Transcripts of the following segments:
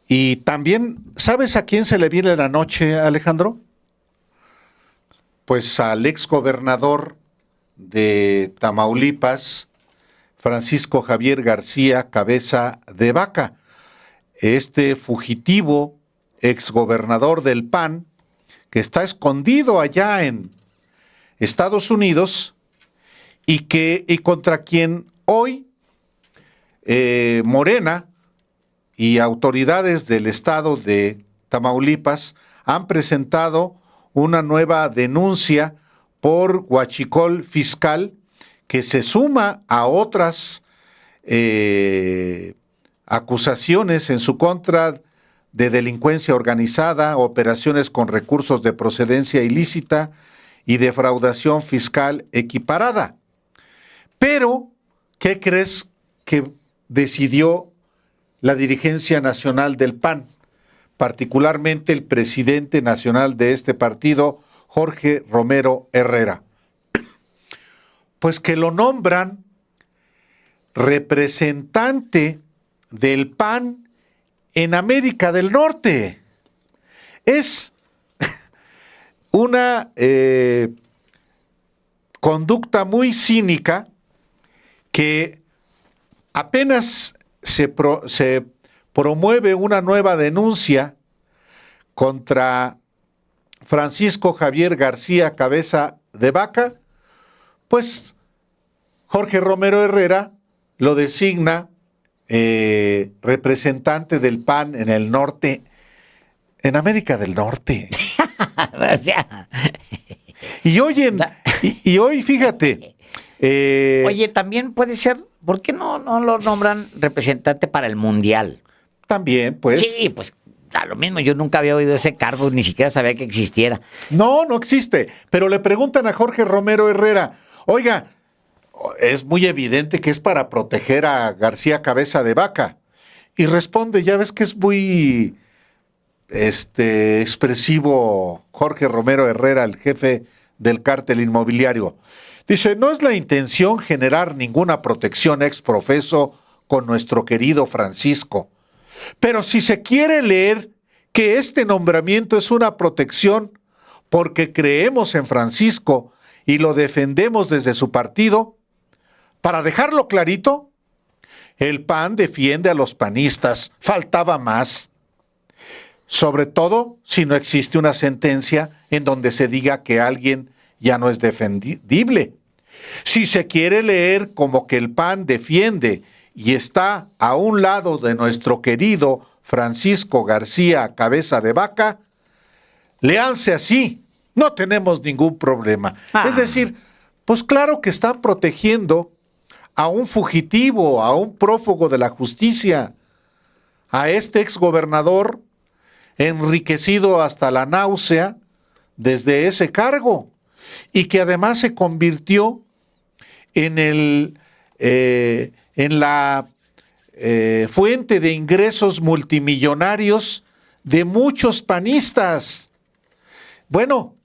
Y también, ¿sabes a quién se le viene la noche, Alejandro? Pues al exgobernador de Tamaulipas, Francisco Javier García Cabeza de Vaca, este fugitivo exgobernador del PAN, que está escondido allá en Estados Unidos y contra quien hoy Morena y autoridades del estado de Tamaulipas han presentado una nueva denuncia por huachicol fiscal que se suma a otras acusaciones en su contra de delincuencia organizada, operaciones con recursos de procedencia ilícita y defraudación fiscal equiparada. Pero, ¿qué crees que decidió la dirigencia nacional del PAN? Particularmente el presidente nacional de este partido, Jorge Romero Herrera. Pues que lo nombran representante del PAN en América del Norte. Es una conducta muy cínica que apenas se promueve una nueva denuncia contra Francisco Javier García Cabeza de Vaca, pues Jorge Romero Herrera lo designa representante del PAN en el norte, en América del Norte. O sea, Y hoy, fíjate. oye, también puede ser, ¿por qué no lo nombran representante para el Mundial? También, pues. Sí, pues a lo mismo, yo nunca había oído ese cargo, ni siquiera sabía que existiera. No existe. Pero le preguntan a Jorge Romero Herrera, oiga, es muy evidente que es para proteger a García Cabeza de Vaca. Y responde, ya ves que es muy expresivo Jorge Romero Herrera, el jefe del cártel inmobiliario. Dice, no es la intención generar ninguna protección ex profeso con nuestro querido Francisco. Pero si se quiere leer que este nombramiento es una protección porque creemos en Francisco y lo defendemos desde su partido, para dejarlo clarito, el PAN defiende a los panistas, faltaba más. Sobre todo si no existe una sentencia en donde se diga que alguien ya no es defendible. Si se quiere leer como que el PAN defiende y está a un lado de nuestro querido Francisco García Cabeza de Vaca, léanse así, no tenemos ningún problema. Es decir, pues claro que están protegiendo a un fugitivo, a un prófugo de la justicia, a este exgobernador enriquecido hasta la náusea desde ese cargo y que además se convirtió en la fuente de ingresos multimillonarios de muchos panistas. Bueno,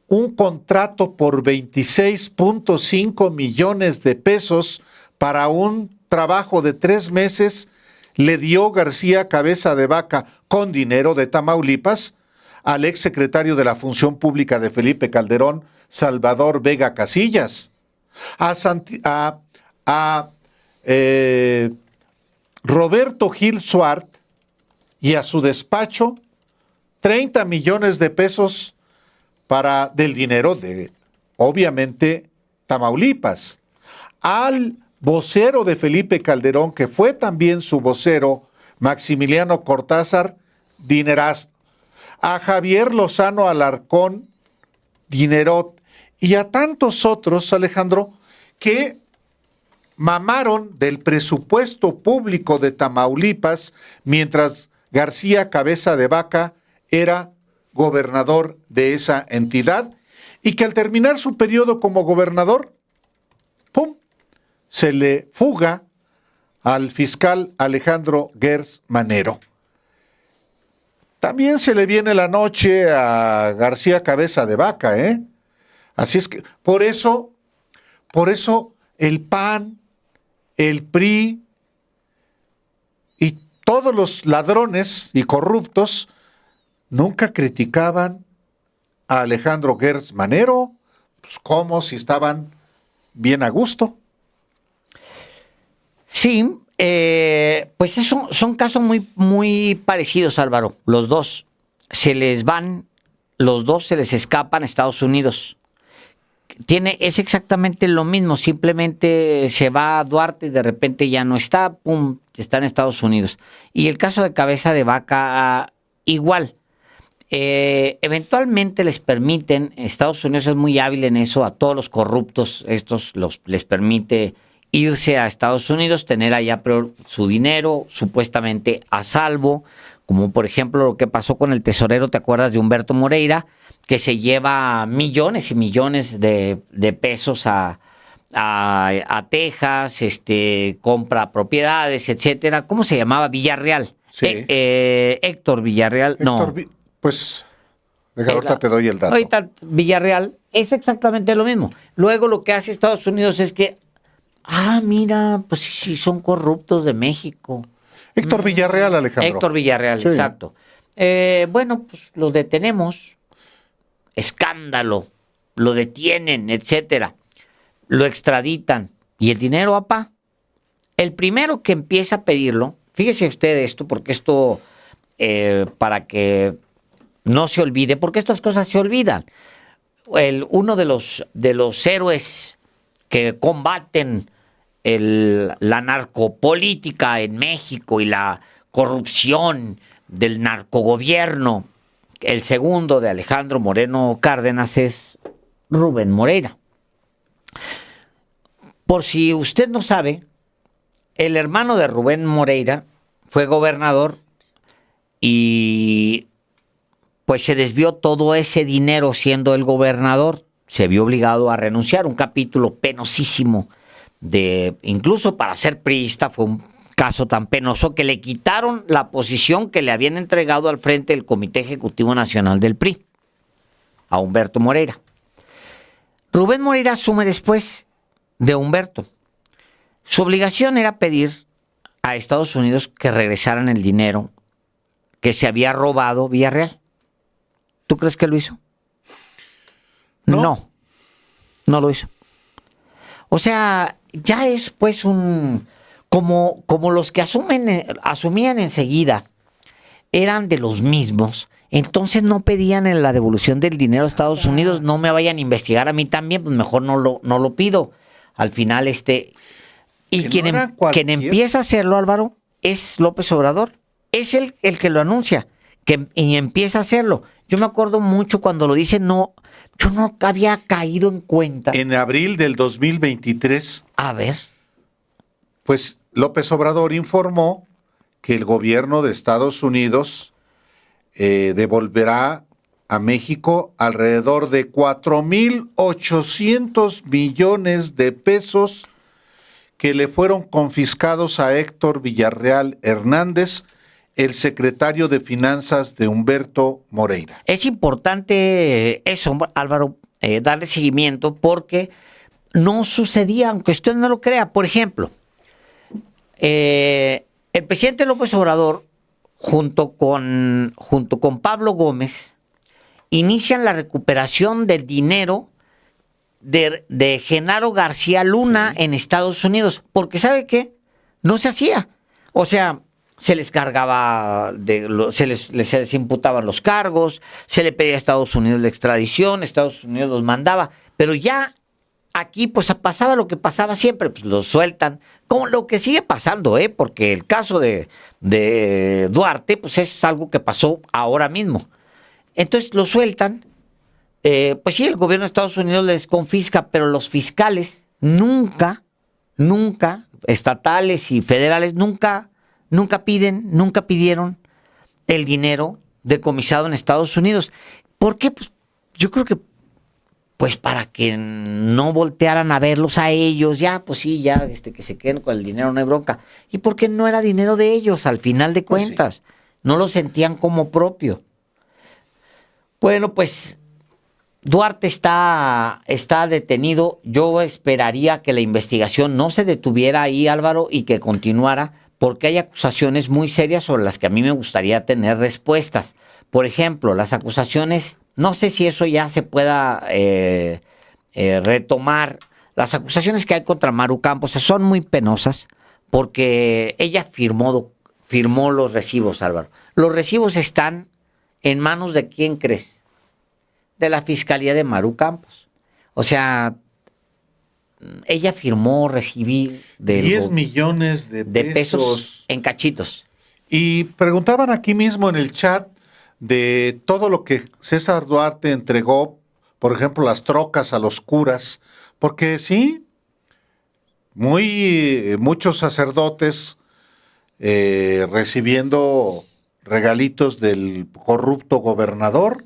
un contrato por 26.5 millones de pesos para un trabajo de 3 meses le dio García Cabeza de Vaca con dinero de Tamaulipas al exsecretario de la Función Pública de Felipe Calderón, Salvador Vega Casillas, a Roberto Gil Suart y a su despacho 30 millones de pesos del dinero de, obviamente, Tamaulipas. Al vocero de Felipe Calderón, que fue también su vocero, Maximiliano Cortázar, dineraz. A Javier Lozano Alarcón, dinerot. Y a tantos otros, Alejandro, que mamaron del presupuesto público de Tamaulipas mientras García Cabeza de Vaca era gobernador de esa entidad y que al terminar su periodo como gobernador, ¡pum!, se le fuga al fiscal Alejandro Gers Manero. También se le viene la noche a García Cabeza de Vaca, ¿eh? Así es que, por eso el PAN, el PRI y todos los ladrones y corruptos nunca criticaban a Alejandro Gertz Manero, pues como si estaban bien a gusto. Sí, pues son casos muy parecidos, Álvaro. Los dos se les escapan a Estados Unidos. Es exactamente lo mismo, simplemente se va a Duarte y de repente ya no está, pum, está en Estados Unidos. Y el caso de Cabeza de Vaca, igual. Eventualmente les permiten, Estados Unidos es muy hábil en eso, a todos los corruptos, les permite irse a Estados Unidos, tener allá su dinero supuestamente a salvo, como por ejemplo lo que pasó con el tesorero, ¿te acuerdas de Humberto Moreira? Que se lleva millones y millones de pesos a Texas, compra propiedades, etcétera. ¿Cómo se llamaba? Villarreal. Sí. Héctor Villarreal, no. Pues, ahorita te doy el dato. Ahorita Villarreal es exactamente lo mismo. Luego lo que hace Estados Unidos es que, mira, pues sí, son corruptos de México. Héctor Villarreal, Alejandro. Héctor Villarreal, sí. Exacto. Bueno, pues los detenemos. Escándalo, lo detienen, etcétera, lo extraditan y el dinero, apá. El primero que empieza a pedirlo, fíjese usted esto, porque esto, para que no se olvide, porque estas cosas se olvidan. Uno de los héroes que combaten la narcopolítica en México y la corrupción del narcogobierno, el segundo de Alejandro Moreno Cárdenas, es Rubén Moreira. Por si usted no sabe, el hermano de Rubén Moreira fue gobernador y pues se desvió todo ese dinero siendo el gobernador. Se vio obligado a renunciar, un capítulo penosísimo, incluso para ser priista fue un caso tan penoso que le quitaron la posición que le habían entregado al frente del Comité Ejecutivo Nacional del PRI, a Humberto Moreira. Rubén Moreira asume después de Humberto. Su obligación era pedir a Estados Unidos que regresaran el dinero que se había robado Villarreal. ¿Tú crees que lo hizo? No lo hizo. O sea, ya es pues como los que asumían enseguida eran de los mismos, entonces no pedían la devolución del dinero a Estados Unidos. No me vayan a investigar a mí también, pues mejor no lo pido. Al final y quien empieza a hacerlo, Álvaro, es López Obrador. Es el que lo anuncia y empieza a hacerlo. Yo me acuerdo mucho cuando lo dice, yo no había caído en cuenta. En abril del 2023. A ver. Pues López Obrador informó que el gobierno de Estados Unidos devolverá a México alrededor de 4,800 millones de pesos que le fueron confiscados a Héctor Villarreal Hernández, el secretario de Finanzas de Humberto Moreira. Es importante eso, Álvaro, darle seguimiento, porque no sucedía, aunque usted no lo crea. Por ejemplo, el presidente López Obrador, junto con Pablo Gómez, inician la recuperación del dinero de Genaro García Luna en Estados Unidos, porque ¿sabe qué? No se hacía. O sea, se les cargaba, se les imputaban los cargos, se le pedía a Estados Unidos la extradición, Estados Unidos los mandaba, pero ya aquí pues pasaba lo que pasaba siempre, pues los sueltan, como lo que sigue pasando, porque el caso de Duarte pues es algo que pasó ahora mismo. Entonces lo sueltan, pues sí, el gobierno de Estados Unidos les confisca, pero los fiscales nunca, estatales y federales, nunca pidieron el dinero decomisado en Estados Unidos. ¿Por qué? Pues yo creo que pues para que no voltearan a verlos a ellos, ya, pues sí, ya, que se queden con el dinero, no hay bronca. ¿Y por qué no era dinero de ellos, al final de cuentas? Sí. No lo sentían como propio. Bueno, pues Duarte está detenido. Yo esperaría que la investigación no se detuviera ahí, Álvaro, y que continuara, porque hay acusaciones muy serias sobre las que a mí me gustaría tener respuestas. Por ejemplo, las acusaciones, no sé si eso ya se pueda retomar. Las acusaciones que hay contra Maru Campos son muy penosas porque ella firmó los recibos, Álvaro. Los recibos están en manos de ¿quién crees? De la Fiscalía de Maru Campos. O sea, ella firmó recibir 10 millones de pesos en cachitos. Y preguntaban aquí mismo en el chat de todo lo que César Duarte entregó, por ejemplo, las trocas a los curas, porque sí, muchos sacerdotes recibiendo regalitos del corrupto gobernador.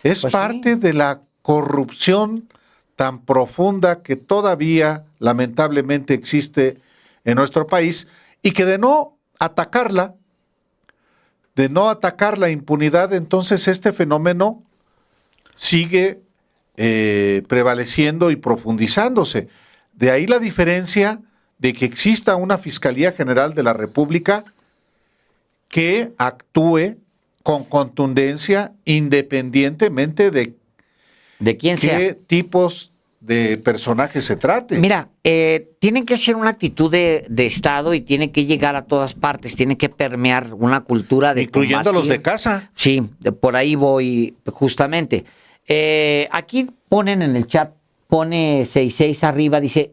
Es Pues parte sí. de la corrupción tan profunda que todavía lamentablemente existe en nuestro país y que de no atacar la impunidad, entonces este fenómeno sigue prevaleciendo y profundizándose. De ahí la diferencia de que exista una Fiscalía General de la República que actúe con contundencia independientemente de quién sea. qué tipos de personajes se trate. Mira, tienen que ser una actitud de Estado y tiene que llegar a todas partes, tiene que permear una cultura de incluyendo a los de combatir. casa. Sí, por ahí voy justamente. Aquí ponen en el chat, pone 66 arriba, dice,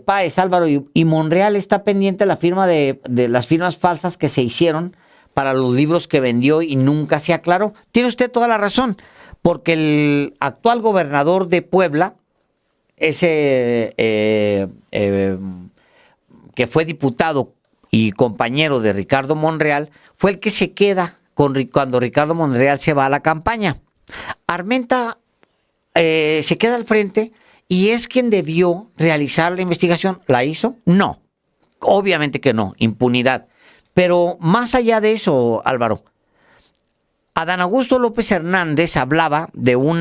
Páez, Álvaro y Monreal está pendiente la firma de las firmas falsas que se hicieron para los libros que vendió y nunca se aclaró. Tiene usted toda la razón, porque el actual gobernador de Puebla, ese que fue diputado y compañero de Ricardo Monreal, fue el que se queda cuando Ricardo Monreal se va a la campaña. Armenta se queda al frente y es quien debió realizar la investigación. ¿La hizo? No. Obviamente que no. Impunidad. Pero más allá de eso, Álvaro, Adán Augusto López Hernández hablaba de un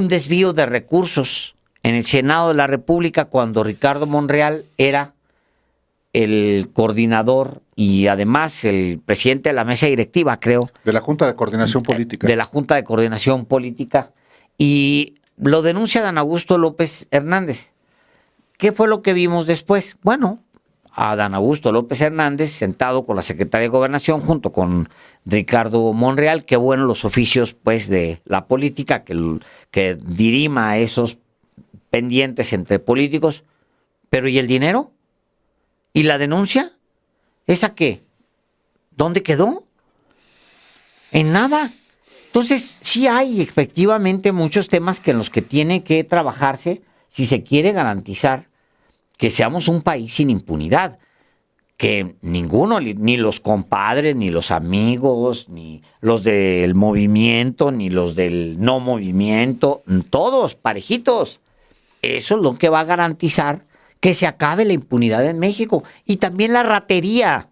desvío de recursos en el Senado de la República cuando Ricardo Monreal era el coordinador y además el presidente de la mesa directiva, creo. De la Junta de Coordinación Política. De la Junta de Coordinación Política. Y lo denuncia Adán Augusto López Hernández. ¿Qué fue lo que vimos después? Bueno, a Adán Augusto López Hernández sentado con la Secretaria de Gobernación junto con Ricardo Monreal, qué bueno los oficios pues de la política que dirima esos pendientes entre políticos, pero ¿y el dinero? ¿Y la denuncia? ¿Esa qué? ¿Dónde quedó? En nada. Entonces, sí hay efectivamente muchos temas en los que tiene que trabajarse si se quiere garantizar que seamos un país sin impunidad, que ninguno, ni los compadres, ni los amigos, ni los del movimiento, ni los del no movimiento, todos parejitos. Eso es lo que va a garantizar que se acabe la impunidad en México. Y también la ratería.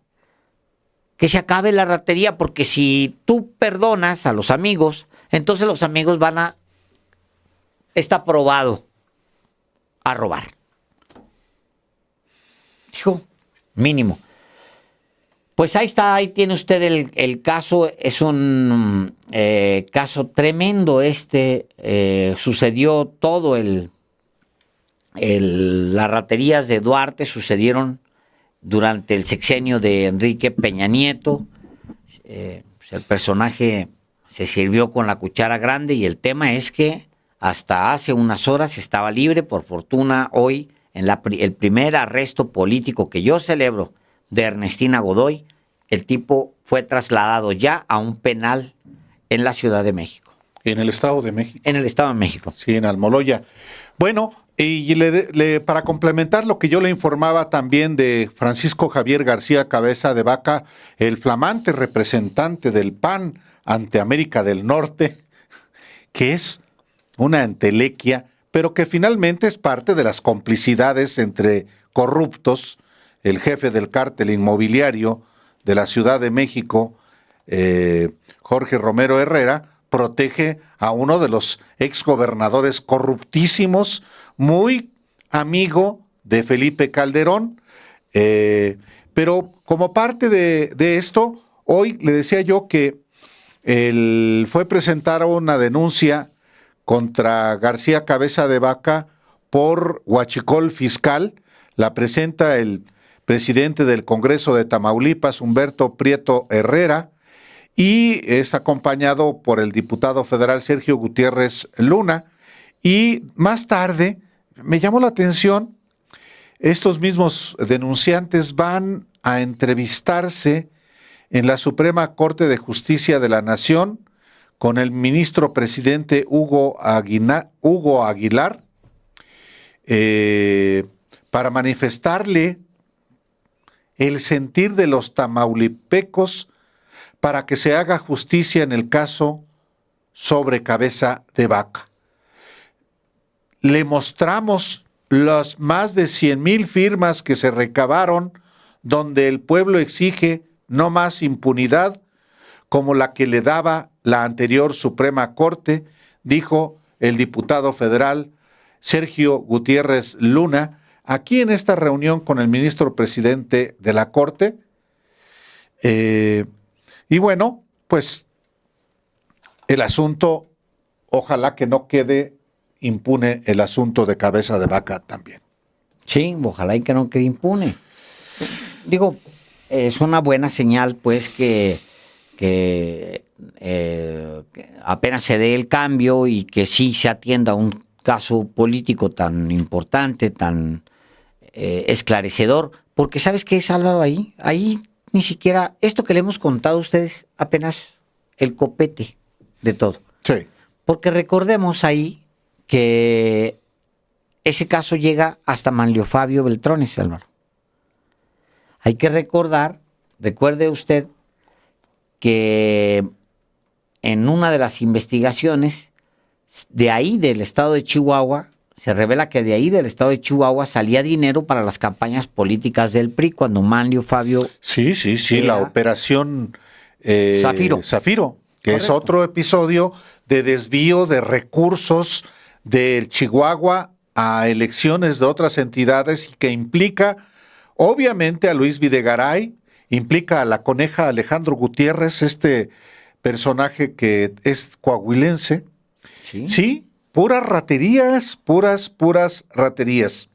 Que se acabe la ratería, porque si tú perdonas a los amigos, entonces los amigos está probado a robar. Hijo, mínimo. Pues ahí está, ahí tiene usted el caso. Es un caso tremendo sucedió todo las raterías de Duarte sucedieron durante el sexenio de Enrique Peña Nieto. El personaje se sirvió con la cuchara grande y el tema es que hasta hace unas horas estaba libre. Por fortuna, hoy, el primer arresto político que yo celebro de Ernestina Godoy, el tipo fue trasladado ya a un penal en la Ciudad de México. En el Estado de México. En el Estado de México. Sí, en Almoloya. Bueno, y para complementar lo que yo le informaba también de Francisco Javier García Cabeza de Vaca, el flamante representante del PAN ante América del Norte, que es una entelequia, pero que finalmente es parte de las complicidades entre corruptos. El jefe del cártel inmobiliario de la Ciudad de México, Jorge Romero Herrera, protege a uno de los exgobernadores corruptísimos, muy amigo de Felipe Calderón. Pero como parte de esto, hoy le decía yo que fue presentada una denuncia contra García Cabeza de Vaca por huachicol fiscal. La presenta el presidente del Congreso de Tamaulipas, Humberto Prieto Herrera, y es acompañado por el diputado federal Sergio Gutiérrez Luna. Y más tarde me llamó la atención, estos mismos denunciantes van a entrevistarse en la Suprema Corte de Justicia de la Nación con el ministro presidente Hugo Aguilar, para manifestarle el sentir de los tamaulipecos para que se haga justicia en el caso sobre Cabeza de Vaca. Le mostramos las más de 100,000 firmas que se recabaron, donde el pueblo exige no más impunidad como la que le daba la anterior Suprema Corte, dijo el diputado federal Sergio Gutiérrez Luna, aquí en esta reunión con el ministro presidente de la Corte. Y bueno, pues el asunto, ojalá que no quede impune el asunto de Cabeza de Vaca también. Sí, ojalá y que no quede impune. Digo, es una buena señal, pues, que apenas se dé el cambio y que sí se atienda un caso político tan importante, tan esclarecedor, porque ¿sabes qué es, Álvaro? Ahí ni siquiera, esto que le hemos contado a ustedes, apenas el copete de todo. Sí. Porque recordemos ahí que ese caso llega hasta Manlio Fabio Beltrones, Álvaro. Hay que recuerde usted que en una de las investigaciones de ahí del estado de Chihuahua, se revela que de ahí del estado de Chihuahua salía dinero para las campañas políticas del PRI cuando Manlio Fabio... Sí, la operación Zafiro, que es otro episodio de desvío de recursos del Chihuahua a elecciones de otras entidades y que implica obviamente a Luis Videgaray, implica a la coneja Alejandro Gutiérrez, este personaje que es coahuilense. Sí, puras raterías, puras raterías.